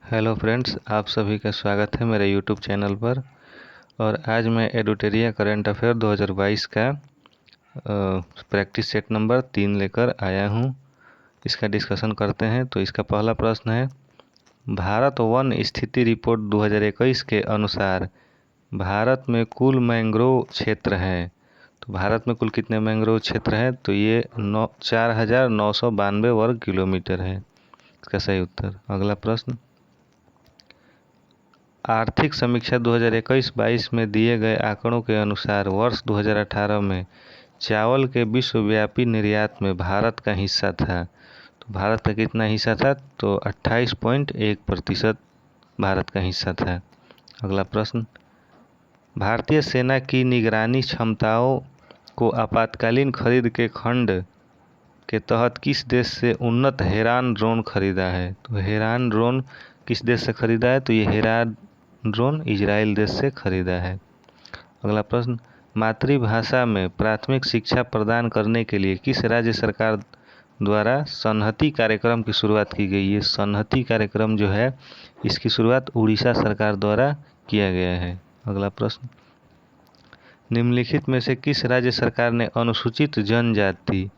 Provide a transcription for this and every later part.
Hello friends, आप सभी का स्वागत है मेरे यूट्यूब चैनल पर। और आज मैं एडुटेरिया करंट अफेयर 2022 का प्रैक्टिस सेट नंबर 3 लेकर आया हूं। इसका डिस्कशन करते हैं। तो इसका पहला प्रश्न है, भारत वन स्थिति रिपोर्ट 2021 के अनुसार भारत में कुल मैंग्रोव क्षेत्र है। तो भारत में कुल कितने मैंग्रोव क्षेत्र हैं? तो ये 4,992 वर्ग किलोमीटर है। इसका सही उत्तर। अगला प्रश्न, आर्थिक समीक्षा 2021-22 में दिए गए आंकड़ों के अनुसार वर्ष 2018 में चावल के विश्वव्यापी निर्यात में भारत का हिस्सा था। तो भारत का कितना हिस्सा था? तो 28.1% भारत का हिस्सा था। अगला प्रश्न, भारतीय सेना की निगरानी क्षमताओं को आपातकालीन खरीद के खंड के तहत किस देश से उन्नत हेरान ड्रोन खरीदा है? तो हेरान ड्रोन किस देश से खरीदा है? तो ये हेरान ड्रोन इजराइल देश से खरीदा है। अगला प्रश्न, मातृभाषा में प्राथमिक शिक्षा प्रदान करने के लिए किस राज्य सरकार द्वारा सन्हति कार्यक्रम की शुरुआत की गई है? सन्हति कार्यक्रम जो है इसकी शुरुआत उड़ीसा सरकार द्वारा किया गया है। अगला प्रश्न, निम्नलिखित में से किस राज्य सरकार ने अनुसूचित जनजाति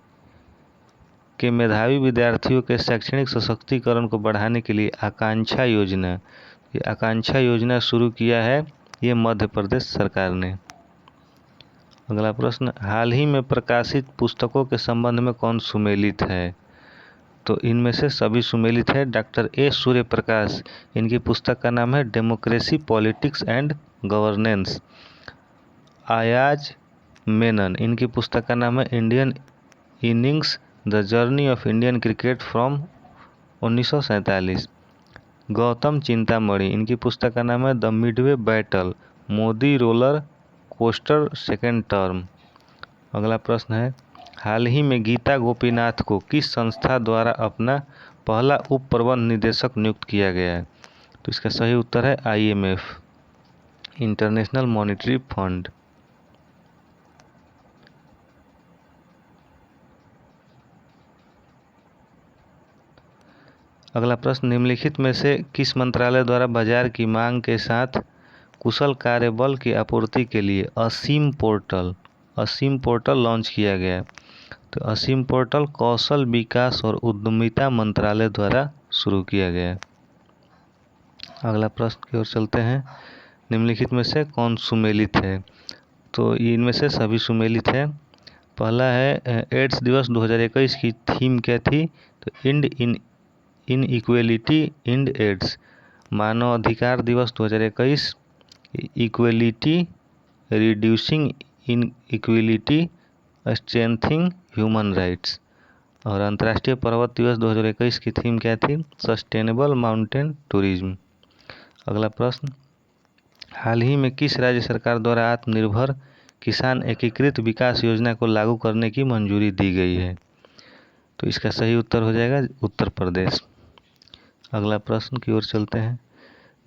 के मेधावी विद्यार्थियों के शैक्षणिक सशक्तिकरण को बढ़ाने के लिए आकांक्षा योजना शुरू किया है? ये मध्य प्रदेश सरकार ने। अगला प्रश्न, हाल ही में प्रकाशित पुस्तकों के संबंध में कौन सुमेलित है? तो इनमें से सभी सुमेलित है। डॉक्टर ए सूर्य प्रकाश, इनकी पुस्तक का नाम है democracy, politics and governance. Ayaz Menon, इनकी पुस्तक का नाम है Indian innings, the journey of Indian cricket from 1947। Gautam Chintamani, इनकी पुस्तक का नाम है the Midway battle, Modi roller coaster second term. अगला प्रश्न है, हाल ही में गीता गोपीनाथ को किस संस्था द्वारा अपना पहला उप प्रबंध निदेशक नियुक्त किया गया है? तो इसका सही उत्तर है IMF, इंटरनेशनल मॉनेटरी फंड। अगला प्रश्न, निम्नलिखित में से किस मंत्रालय द्वारा बाजार की मांग के साथ कुशल कार्यबल की आपूर्ति के लिए असीम पोर्टल लॉन्च किया गया? तो असीम पोर्टल कौशल विकास और उद्यमिता मंत्रालय द्वारा शुरू किया गया। अगला प्रश्न की ओर चलते हैं, निम्नलिखित में से कौन सुमेलित है? तो इनमें से सभी सुमेलित है। पहला है, एड्स दिवस 2021 की थीम क्या थी? तो इंड इन इक्वेलिटी इंड एड्स। मानव अधिकार दिवस 2021, इक्वेलिटी रिड्यूसिंग इन इक्वेलिटी स्ट्रेंथिंग ह्यूमन राइट्स। और अंतर्राष्ट्रीय पर्वत दिवस 2021 की थीम क्या थी? Sustainable mountain tourism. अगला प्रश्न, हाल ही में किस राज्य सरकार द्वारा आत्मनिर्भर किसान एकीकृत विकास योजना को लागू करने की मंजूरी दी गई है? तो इसका सही उत्तर हो जाएगा उत्तर प्रदेश। अगला प्रश्न की ओर चलते हैं,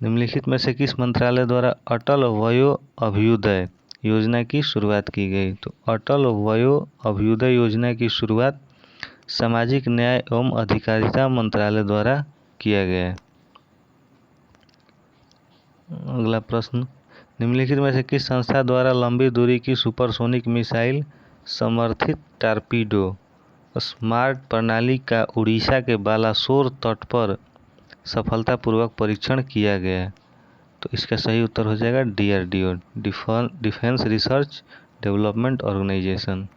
निम्नलिखित में से किस मंत्रालय द्वारा अटल वयो अभ्युदय योजना की शुरुआत की गई? तो अटल वयो अभ्युदय योजना की शुरुआत सामाजिक न्याय एवं अधिकारिता मंत्रालय द्वारा किया गया है। अगला प्रश्न, निम्नलिखित में से किस संस्था द्वारा लंबी दूरी की सुपरसोनिक मिसाइल समर्थित टॉर्पीडो स्मार्ट प्रणाली का उड़ीसा के बालासोर तट पर सफलतापूर्वक परीक्षण किया गया? तो इसका सही उत्तर हो जाएगा DRDO, defence research development organisation.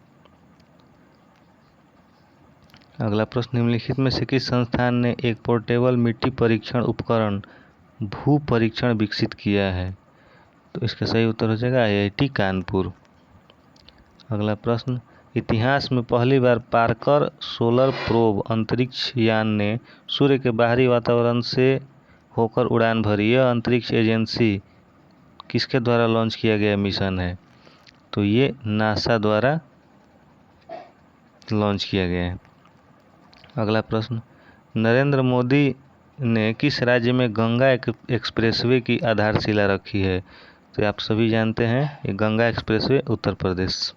अगला प्रश्न, निम्नलिखित में से किस संस्थान ने एक पोर्टेबल मिट्टी परीक्षण उपकरण भू परीक्षण विकसित किया है? तो इसका सही उत्तर हो जाएगा IIT कानपुर। अगला प्रश्न, इतिहास में पहली बार पार्कर सोलर प्रोब अंतरिक्ष यान ने सूर्य के बाहरी वातावरण से होकर उड़ान भरी। यह अंतरिक्ष एजेंसी किसके द्वारा लॉन्च किया गया मिशन है? तो ये नासा द्वारा लॉन्च किया गया है। अगला प्रश्न, नरेंद्र मोदी ने किस राज्य में गंगा एक्सप्रेसवे की आधारशिला रखी है? तो आप सभी जानते हैं ये गंगा एक्सप्रेसवे उत्तर प्रदेश।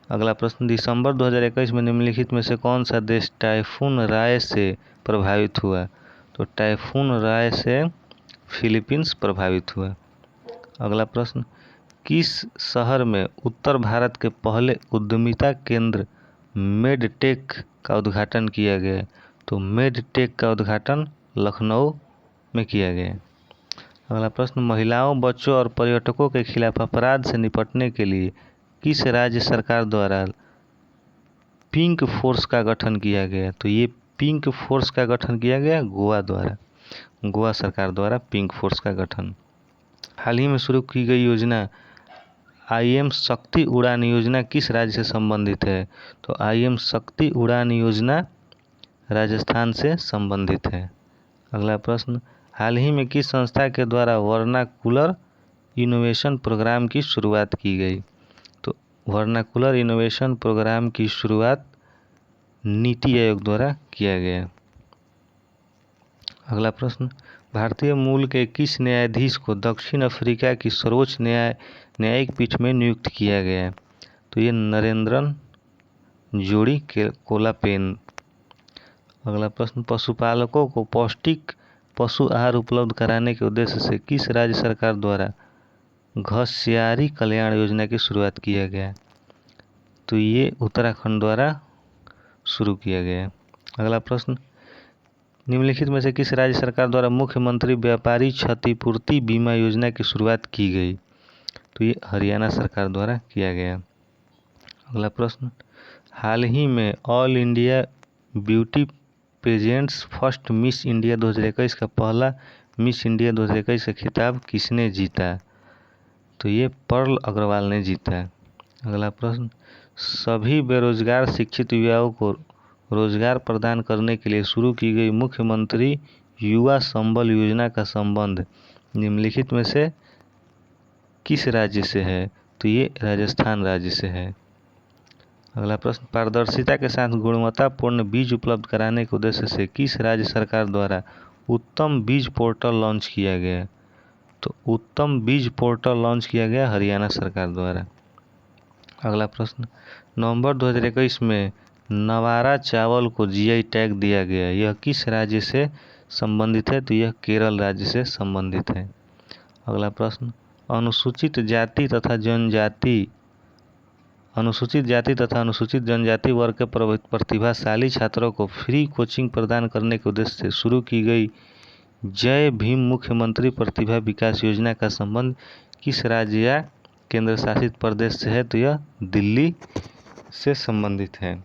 अगला प्रश्न, दिसंबर 2021 में निम्नलिखित में से कौन सा देश टाइफून राय से प्रभावित हुआ? तो टाइफून राय से फिलीपींस प्रभावित हुआ। अगला प्रश्न, किस शहर में उत्तर भारत के पहले उद्यमिता केंद्र मेडटेक का उद्घाटन किया गया? तो मेडटेक का उद्घाटन लखनऊ में किया गया। अगला प्रश्न, महिलाओं, बच्चों और पर्यटकों के खिलाफ अपराध से निपटने के लिए किस राज्य सरकार द्वारा पिंक फोर्स का गठन किया गया? तो ये पिंक फोर्स का गठन किया गया गोवा द्वारा, गोवा सरकार द्वारा पिंक फोर्स का गठन। हाल ही में शुरू की गई योजना IM शक्ति उड़ान योजना किस राज्य से संबंधित है? तो IM शक्ति उड़ान योजना राजस्थान से संबंधित है। अगला प्रश्न, हाल ही में किस संस्था के द्वारा वर्नाकुलर इनोवेशन प्रोग्राम की शुरुआत की गई? तो वर्नाकुलर इनोवेशन प्रोग्राम की शुरुआत नीति आयोग द्वारा किया गया। अगला प्रश्न, भारतीय मूल के किस न्यायाधीश को दक्षिण अफ्रीका की सर्वोच्च न्यायिक पीठ में नियुक्त किया गया? तो ये नरेंद्रन जोड़ी कोलापेन। अगला प्रश्न, पशुपालकों को पौष्टिक पशु आहार उपलब्ध कराने के उद्देश्य से किस राज्य सरकार द्वारा घस्यारी कल्याण योजना की शुरुआत किया गया? तो ये उत्तराखंड द्वारा शुरू किया गया। अगला प्रश्न, निम्नलिखित में से किस राज्य सरकार द्वारा मुख्यमंत्री व्यापारी क्षतिपूर्ति बीमा योजना की शुरुआत की गई? तो ये हरियाणा सरकार द्वारा किया गया। अगला प्रश्न, हाल ही में all India beauty pageants first miss India 2021 का पहला मिस इंडिया 2021 का खिताब किसने जीता? तो ये पर्ल अग्रवाल ने जीता। अगला प्रश्न, सभी बेरोजगार शिक्षित युवाओं को रोजगार प्रदान करने के लिए शुरू की गई मुख्यमंत्री युवा संबल योजना का संबंध निम्नलिखित में से किस राज्य से है? तो ये राजस्थान राज्य से है। अगला प्रश्न, पारदर्शिता के साथ गुणवत्तापूर्ण बीज उपलब्ध कराने के उद्देश्य से किस राज्य सरकार द्वारा उत्तम बीज पोर्टल लॉन्च किया गया? तो उत्तम बीज पोर्टल लॉन्च किया गया हरियाणा सरकार द्वारा। अगला प्रश्न, नवंबर 2021 में नवारा चावल को GI टैग दिया गया, यह किस राज्य से संबंधित है? तो यह केरल राज्य से संबंधित है। अगला प्रश्न, अनुसूचित जाति तथा अनुसूचित जनजाति वर्ग के प्रतिभाशाली छात्रों को फ्री कोचिंग प्रदान करने के उद्देश्य से शुरू की गई जय भीम मुख्यमंत्री प्रतिभा विकास योजना का संबंध किस राज्य या केंद्र शासित प्रदेश से है? तो यह दिल्ली से संबंधित है।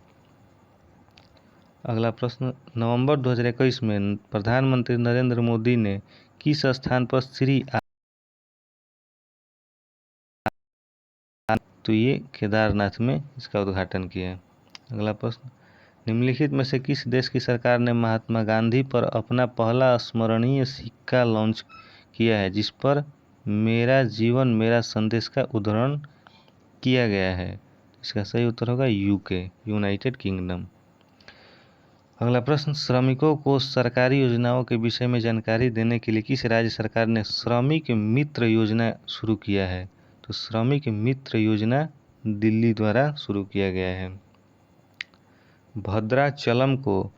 अगला प्रश्न, नवंबर 2021 में प्रधानमंत्री नरेंद्र मोदी ने किस स्थान पर तो ये केदारनाथ में इसका उद्घाटन किया। अगला प्रश्न, निम्नलिखित में से किस देश की सरकार ने महात्मा गांधी पर अपना पहला स्मरणीय सिक्का लॉन्च किया है जिस पर मेरा जीवन मेरा संदेश का उद्धरण किया गया है? इसका सही उत्तर होगा UK, यूनाइटेड किंगडम। अगला प्रश्न, श्रमिकों को सरकारी योजनाओं के विषय में जानकारी देने के लिए किस राज्य सरकार ने श्रमिक मित्र योजना शुरू किया है? तो श्रमिक मित्र योजना दिल्ली द्वारा शुरू किया गया है। भद्राचलम को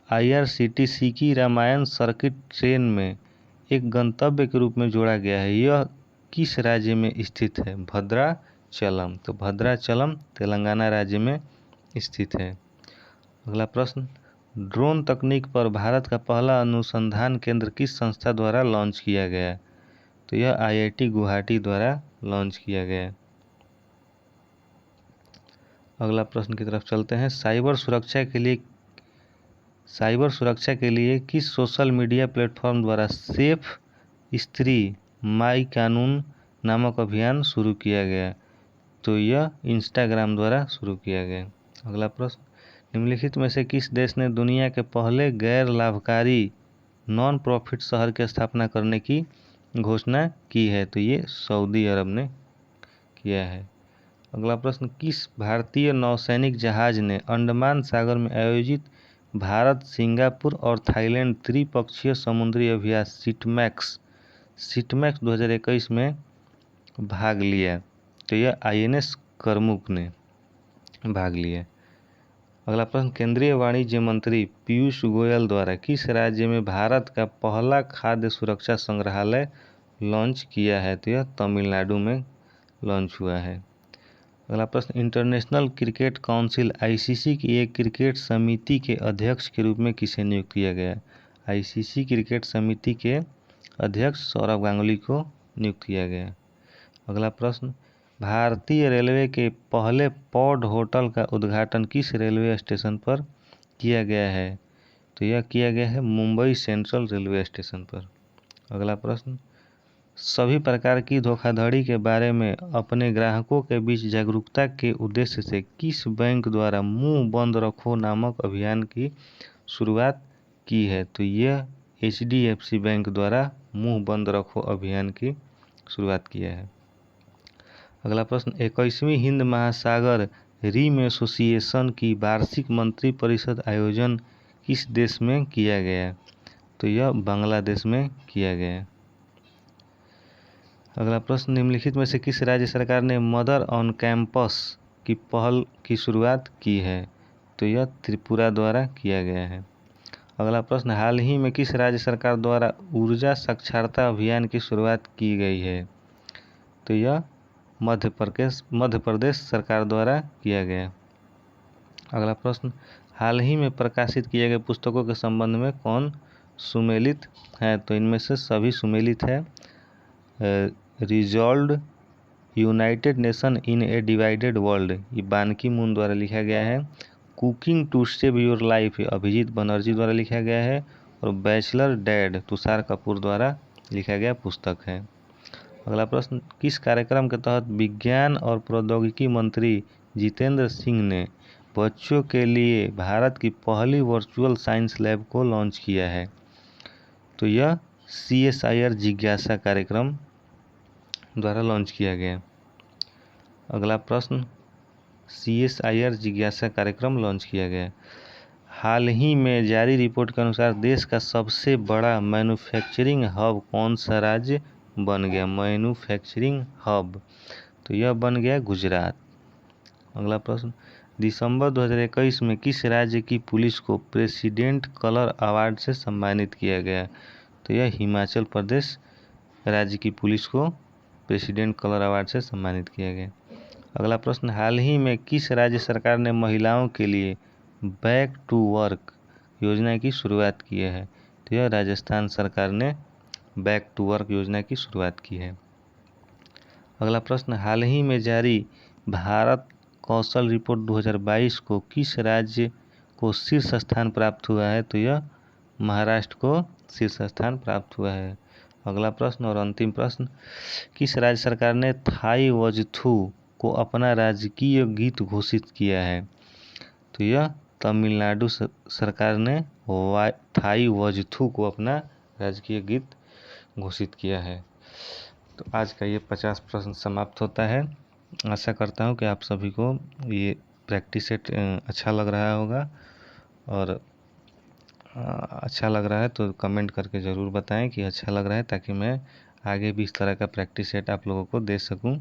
IRCTC की रामायण सर्किट ट्रेन में एक गंतव्य के रूप में जोड़ा गया है, यह किस राज्य में स्थित है? भद्राचलम। तो भद्राचलम तेलंगाना राज्य में स्थित है। अगला प्रश्न, ड्रोन तकनीक पर भारत का पहला अनुसंधान केंद्र किस संस्था द्वारा लॉन्च किया गया? तो यह IIT गुवाहाटी द्वारा लॉन्च किया गया। अगला प्रश्न की तरफ चलते हैं, साइबर सुरक्षा के लिए किस सोशल मीडिया प्लेटफॉर्म द्वारा सेफ स्त्री माई कानून नामक अभियान शुरू किया गया? तो यह इंस्टाग्राम द्वारा शुरू किया गया। अगला प्रश्न, निम्नलिखित में से किस देश ने दुनिया के पहले गैर लाभकारी नॉन प्रॉफिट शहर की स्थापना करने की घोषणा की है? तो ये सऊदी अरब ने किया है। अगला प्रश्न, किस भारतीय नौसैनिक जहाज ने अंडमान सागर में आयोजित भारत, सिंगापुर और थाईलैंड त्रिपक्षीय समुद्री अभ्यास सिटमैक्स 2021 में भाग लिया? तो यह INS करमुक ने भाग लिया। अगला प्रश्न, केंद्रीय वाणिज्य मंत्री पीयूष गोयल द्वारा किस राज्य में भारत का पहला खाद्य सुरक्षा संग्रहालय लॉन्च किया है? तो यह तमिलनाडु में लॉन्च हुआ है। अगला प्रश्न, इंटरनेशनल क्रिकेट काउंसिल आईसीसी की एक क्रिकेट समिति के अध्यक्ष के रूप में किसे नियुक्त किया गया? आईसीसी क्रिकेट समिति के अध्यक्ष सौरव गांगुली को नियुक्त किया गया। अगला प्रश्न, भारतीय रेलवे के पहले पॉड होटल का उद्घाटन किस रेलवे स्टेशन पर किया गया है? तो यह किया गया है मुंबई सेंट्रल रेलवे स्टेशन पर। अगला प्रश्न, सभी प्रकार की धोखाधड़ी के बारे में अपने ग्राहकों के बीच जागरूकता के उद्देश्य से किस बैंक द्वारा मुंह बंद रखो नामक अभियान की शुरुआत की है? तो यह HDFC बैंक द्वारा मुंह बंद रखो अभियान की शुरुआत किया है। अगला प्रश्न, 21वीं हिंद महासागर रिम एसोसिएशन की वार्षिक मंत्रिपरिषद आयोजन किस देश में किया गया? तो यह बांग्लादेश में किया गया। अगला प्रश्न, निम्नलिखित में से किस राज्य सरकार ने मदर ऑन कैंपस की पहल की शुरुआत की है? तो यह त्रिपुरा द्वारा किया गया है। अगला प्रश्न, हाल ही में किस राज्य सरकार द्वारा ऊर्जा साक्षरता अभियान की शुरुआत की गई है? तो यह मध्य प्रदेश सरकार द्वारा किया गया। अगला प्रश्न, हाल ही में प्रकाशित किए गए पुस्तकों के संबंध में कौन सुमेलित है? तो इनमें से सभी सुमेलित है। Resolved United Nation in a divided world, ये बान की मून द्वारा लिखा गया है। Cooking to save your life, Abhijit Banerjee द्वारा लिखा गया है। और बैचलर डैड तुषार कपूर द्वारा लिखा गया पुस्तक है। अगला प्रश्न, किस कार्यक्रम के तहत विज्ञान और प्रौद्योगिकी मंत्री जितेंद्र सिंह ने बच्चों के लिए भारत की पहली वर्चुअल साइंस लैब को लॉन्च किया है? तो यह CSIR जिज्ञासा कार्यक्रम द्वारा लॉन्च किया गया। अगला प्रश्न, CSIR जिज्ञासा कार्यक्रम लॉन्च किया गया। हाल ही में जारी रिपोर्ट के अनुसार देश का सबसे बड़ा मैन्युफैक्चरिंग हब कौन सा राज्य बन गया? मैन्युफैक्चरिंग हब, तो यह बन गया गुजरात। अगला प्रश्न, दिसंबर 2021 में किस राज्य की पुलिस को प्रेसिडेंट कलर अवार्ड से सम्मानित किया गया? तो यह हिमाचल प्रदेश राज्य की पुलिस को प्रेसिडेंट कलर अवार्ड से सम्मानित किया गया। अगला प्रश्न, हाल ही में किस राज्य सरकार ने महिलाओं के लिए बैक टू वर्क योजना की शुरुआत की है? तो यह राजस्थान सरकार ने बैक टू वर्क योजना की शुरुआत की है। अगला प्रश्न, हाल ही में जारी भारत कौशल रिपोर्ट 2022 को किस राज्य को शीर्ष स्थान प्राप्त हुआ है? तो यह महाराष्ट्र को शीर्ष स्थान प्राप्त हुआ है। अगला प्रश्न और अंतिम प्रश्न, किस राज्य सरकार ने थाई वजथू को अपना राजकीय गीत घोषित किया है? तो यह तमिलनाडु सरकार ने थाई वजथू को अपना राजकीय गीत घोषित किया है। तो आज का ये 50 प्रश्न समाप्त होता है। आशा करता हूँ कि आप सभी को ये प्रैक्टिस सेट अच्छा लग रहा होगा, और अच्छा लग रहा है तो कमेंट करके ज़रूर बताएं कि अच्छा लग रहा है, ताकि मैं आगे भी इस तरह का प्रैक्टिस सेट आप लोगों को दे सकूं।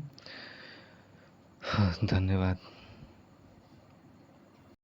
धन्यवाद।